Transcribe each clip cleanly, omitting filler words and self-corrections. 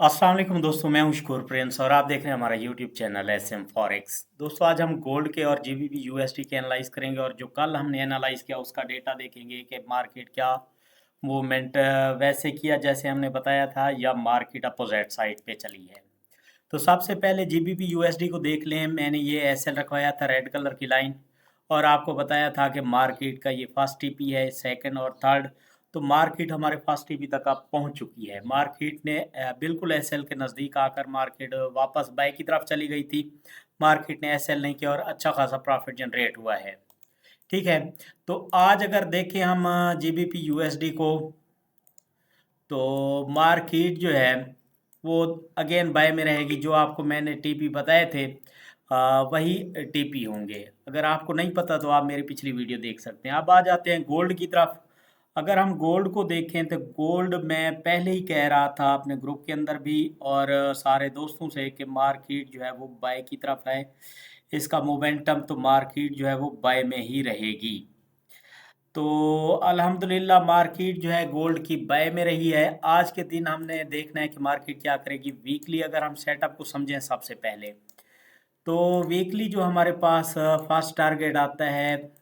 अस्सलाम वालेकुम दोस्तों, मैं हूं शकूर प्रिंस और आप देख रहे हैं हमारा यूट्यूब चैनल एसएम फॉरेक्स। दोस्तों, आज हम गोल्ड के और जीबीपी यूएसडी के एनालाइज करेंगे और जो कल हमने एनालाइज किया उसका डेटा देखेंगे कि मार्केट क्या मूवमेंट वैसे किया जैसे हमने बताया था या मार्केट अपोजिट साइड पे चली है। तो सबसे पहले जीबीपी यूएसडी को देख लें। मैंने ये एसएल रखवाया था रेड कलर की लाइन और आपको बताया था कि मार्केट का ये फर्स्ट टीपी है, सेकंड और थर्ड। तो मार्केट हमारे फर्स्ट टीपी तक अब पहुंच चुकी है। मार्केट ने बिल्कुल एसएल के नज़दीक आकर मार्केट वापस बाय की तरफ चली गई थी। मार्केट ने एसएल नहीं किया और अच्छा खासा प्रॉफिट जनरेट हुआ है। ठीक है, तो आज अगर देखें हम जीबीपी यूएसडी को, तो मार्केट जो है वो अगेन बाय में रहेगी। जो आपको मैंने टीपी बताए थे वही टीपी होंगे। अगर आपको नहीं पता तो आप मेरी पिछली वीडियो देख सकते हैं। अब आ जाते हैं गोल्ड की तरफ। अगर हम गोल्ड को देखें तो गोल्ड मैं पहले ही कह रहा था अपने ग्रुप के अंदर भी और सारे दोस्तों से कि मार्केट जो है वो बाय की तरफ है। इसका मोमेंटम तो मार्केट जो है वो बाय में ही रहेगी। तो अल्हम्दुलिल्लाह मार्केट जो है गोल्ड की बाय में रही है। आज के दिन हमने देखना है कि मार्केट क्या करेगी। वीकली अगर हम सेटअप को समझें सबसे पहले, तो वीकली जो हमारे पास फर्स्ट टारगेट आता है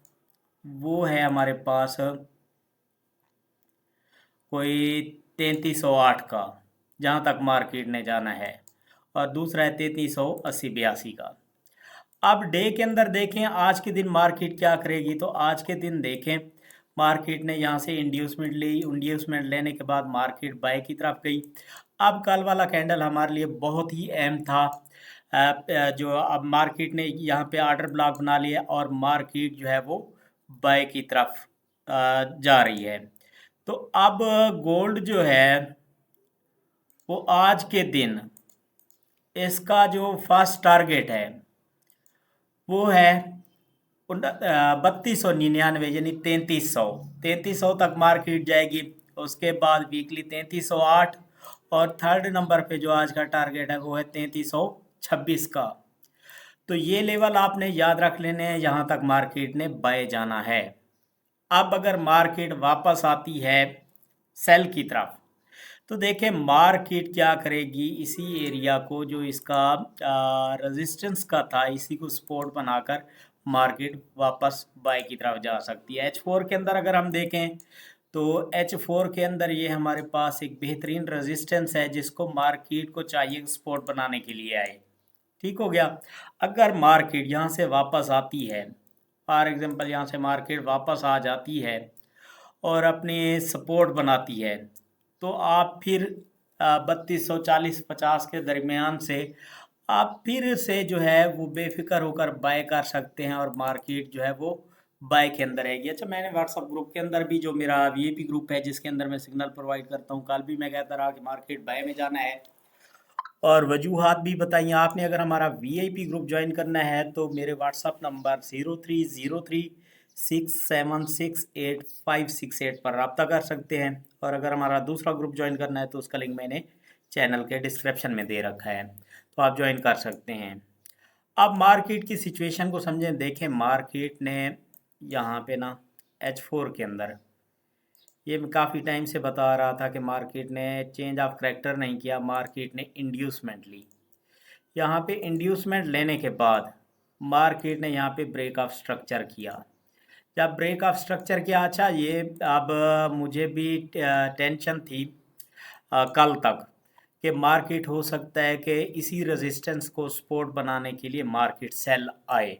वो है हमारे पास कोई 3308 का, जहाँ तक मार्केट ने जाना है, और दूसरा है 3380-82 का। अब डे के अंदर देखें आज के दिन मार्केट क्या करेगी। तो आज के दिन देखें मार्केट ने यहाँ से इंड्यूसमेंट ली। इंड्यूसमेंट लेने के बाद मार्केट बाय की तरफ गई। अब कल वाला कैंडल हमारे लिए बहुत ही अहम था। जो अब मार्केट ने यहाँ पे ऑर्डर ब्लॉक बना लिया और मार्केट जो है वो बाय की तरफ जा रही है। तो अब गोल्ड जो है वो आज के दिन इसका जो फर्स्ट टारगेट है वो है 3299, यानी 3300 तक मार्केट जाएगी। उसके बाद वीकली 3308 और थर्ड नंबर पे जो आज का टारगेट है वो है 3326 का। तो ये लेवल आपने याद रख लेने हैं, यहाँ तक मार्केट ने बाय जाना है। अब अगर मार्केट वापस आती है सेल की तरफ, तो देखें मार्केट क्या करेगी। इसी एरिया को जो इसका रेजिस्टेंस का था, इसी को सपोर्ट बनाकर मार्केट वापस बाय की तरफ जा सकती है। H4 के अंदर अगर हम देखें तो H4 के अंदर ये हमारे पास एक बेहतरीन रेजिस्टेंस है जिसको मार्केट को चाहिए सपोर्ट बनाने के लिए आए। ठीक हो गया। अगर मार्केट यहाँ से वापस आती है, फॉर एग्जांपल यहाँ से मार्केट वापस आ जाती है और अपने सपोर्ट बनाती है, तो आप फिर 3240-50 के दरमियान से आप फिर से जो है वो बेफिक्र होकर बाय कर सकते हैं और मार्केट जो है वो बाय के अंदर रहेगी। अच्छा, मैंने व्हाट्सअप ग्रुप के अंदर भी, जो मेरा वीआईपी ग्रुप है जिसके अंदर मैं सिग्नल प्रोवाइड करता हूँ, कल भी मैं कहता रहा कि मार्केट बाय में जाना है और वजूहात भी बताइए आपने। अगर हमारा वीआईपी ग्रुप ज्वाइन करना है तो मेरे व्हाट्सअप नंबर 03036768 पर रब्ता कर सकते हैं। और अगर हमारा दूसरा ग्रुप ज्वाइन करना है तो उसका लिंक मैंने चैनल के डिस्क्रिप्शन में दे रखा है, तो आप ज्वाइन कर सकते हैं। अब मार्केट की सिचुएशन को समझें। देखें मार्केट ने यहाँ पे ना H4 के अंदर, ये मैं काफ़ी टाइम से बता रहा था कि मार्केट ने चेंज ऑफ करैक्टर नहीं किया, मार्केट ने इंड्यूसमेंट ली। यहाँ पे इंड्यूसमेंट लेने के बाद मार्केट ने यहाँ पे ब्रेक ऑफ स्ट्रक्चर किया। जब ब्रेक ऑफ स्ट्रक्चर किया, अच्छा ये अब मुझे भी टेंशन थी कल तक कि मार्केट हो सकता है कि इसी रेजिस्टेंस को सपोर्ट बनाने के लिए मार्केट सेल आए।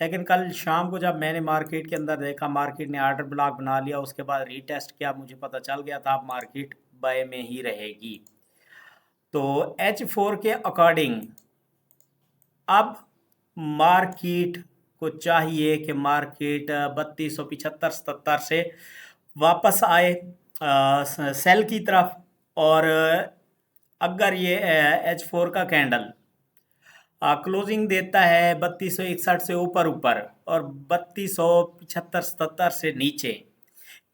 लेकिन कल शाम को जब मैंने मार्केट के अंदर देखा, मार्केट ने ऑर्डर ब्लॉक बना लिया, उसके बाद रीटेस्ट किया, मुझे पता चल गया था अब मार्केट बाय में ही रहेगी। तो H4 के अकॉर्डिंग अब मार्केट को चाहिए कि मार्केट 3275-77 से वापस आए सेल की तरफ। और अगर ये H4 का कैंडल क्लोजिंग देता है 3261 से ऊपर ऊपर और 3275-77 से नीचे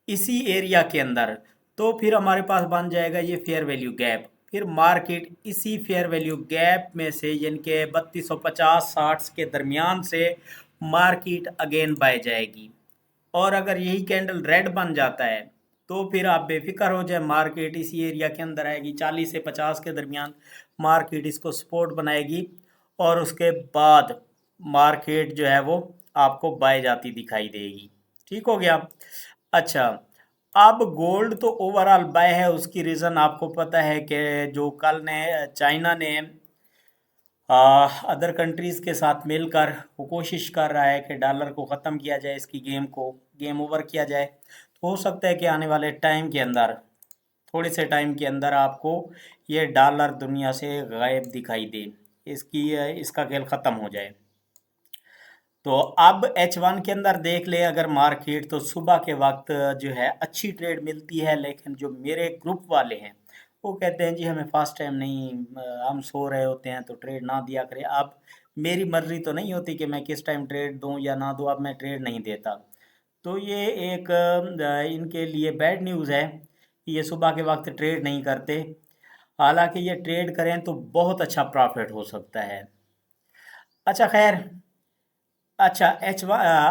इसी एरिया के अंदर, तो फिर हमारे पास बन जाएगा ये फेयर वैल्यू गैप। फिर मार्केट इसी फेयर वैल्यू गैप में से, यानी कि 3250-60 के दरमियान से मार्केट अगेन बाय जाएगी। और अगर यही कैंडल रेड बन जाता है तो फिर आप बेफिक्र हो जाए, मार्केट इसी एरिया के अंदर आएगी 40 से 50 के दरमियान, मार्केट इसको सपोर्ट बनाएगी और उसके बाद मार्केट जो है वो आपको बाय जाती दिखाई देगी। ठीक हो गया। अच्छा, अब गोल्ड तो ओवरऑल बाय है, उसकी रीज़न आपको पता है कि जो कल ने चाइना ने अदर कंट्रीज़ के साथ मिलकर वो कोशिश कर रहा है कि डॉलर को ख़त्म किया जाए, इसकी गेम ओवर किया जाए। तो हो सकता है कि आने वाले टाइम के अंदर, थोड़े से टाइम के अंदर आपको ये डॉलर दुनिया से गायब दिखाई दे, इसका खेल ख़त्म हो जाए। तो अब H1 के अंदर देख ले अगर मार्केट, तो सुबह के वक्त जो है अच्छी ट्रेड मिलती है, लेकिन जो मेरे ग्रुप वाले हैं वो कहते हैं जी हमें फास्ट टाइम नहीं, हम सो रहे होते हैं तो ट्रेड ना दिया करें। अब मेरी मर्जी तो नहीं होती कि मैं किस टाइम ट्रेड दूं या ना दूं, अब मैं ट्रेड नहीं देता। तो ये एक इनके लिए बैड न्यूज़ है कि ये सुबह के वक्त ट्रेड नहीं करते। हालांकि ये ट्रेड करें तो बहुत अच्छा प्रॉफिट हो सकता है। अच्छा खैर, अच्छा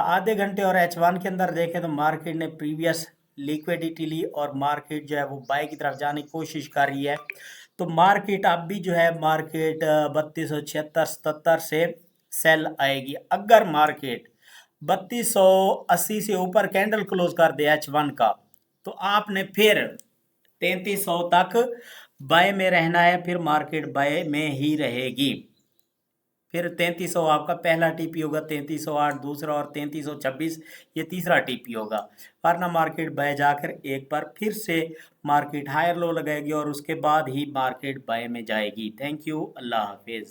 आधे घंटे और H1 के अंदर देखें तो मार्केट ने प्रीवियस लिक्विडिटी ली और मार्केट जो है वो बाय की तरफ जाने की कोशिश कर रही है। तो मार्केट अब भी जो है मार्केट 3276-77 से सेल आएगी। अगर मार्केट 3280 से ऊपर कैंडल क्लोज कर दे H1 का, तो आपने फिर 3300 तक बाय में रहना है, फिर मार्केट बाय में ही रहेगी। फिर 3300 आपका पहला टीपी होगा, 3308 दूसरा और 3326 ये तीसरा टीपी होगा। वरना मार्केट बाय जाकर एक बार फिर से मार्केट हायर लो लगाएगी और उसके बाद ही मार्केट बाय में जाएगी। थैंक यू, अल्लाह हाफिज़।